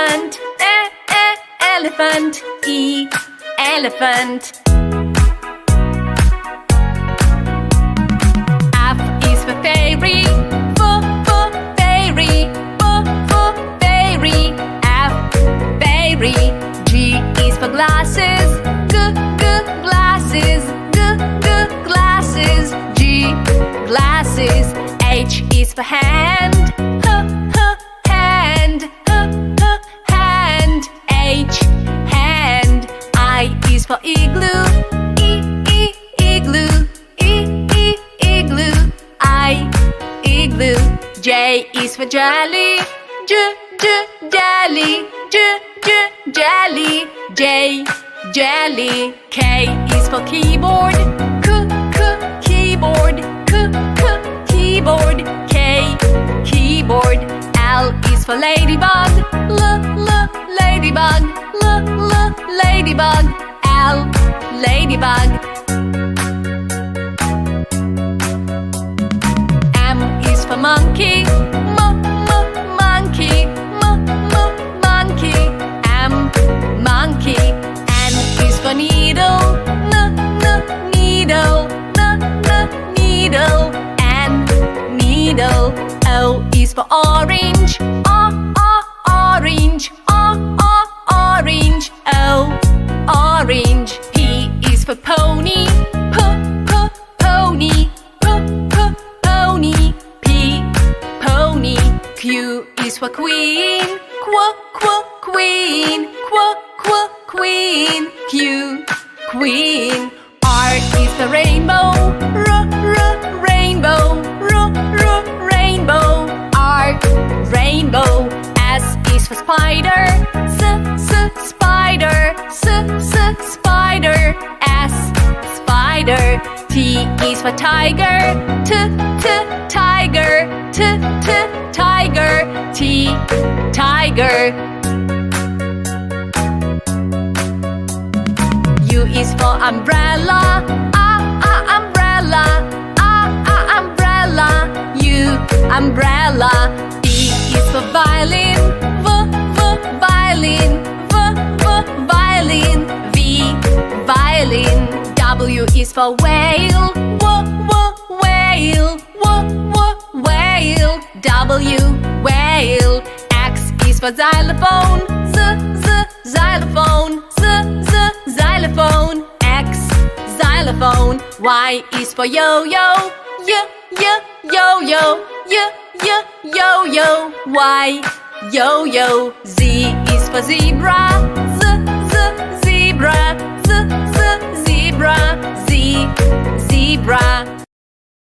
elephant. Elephant. E, elephant. F is for fairy. Fairy. Fairy. F, fairy. G is for glasses. Glasses. Glasses. G, glasses. H is for hand. Hand. Hand. H, hand. I is for igloo. Igloo. Igloo. I, igloo. J is for jelly. Jelly. Jelly. J, jelly. K is for keyboard. Keyboard. Keyboard. K, keyboard. L is for ladybug. Ladybug. Ladybug. L, ladybug. M is for monkey. Monkey. Monkey. M, monkey. N is for needle. Needle. Needle. N, needle. O is for orange. Orange. Orange. O, orange. P is for pony. Pony. Pony. P, pony. Q is for queen. Queen. Queen. Q, queen. R is the rainbow. Rainbow. Rainbow. R, rainbow. S is for spider. Spider. Spider. S, spider. T is for tiger. Tiger. Tiger. T, tiger. U is for umbrella. Umbrella. Umbrella. U, umbrella. V is for violin. Violin. Violin. V, violin. W is for whale. Whale. Whale. W, whale. X is for xylophone. Xylophone. Xylophone. X, xylophone. Y is for yo-yo. Yo-yo. Yo-yo. Y, yo-yo. Z is for zebra. Zebra. Zebra. Z, zebra.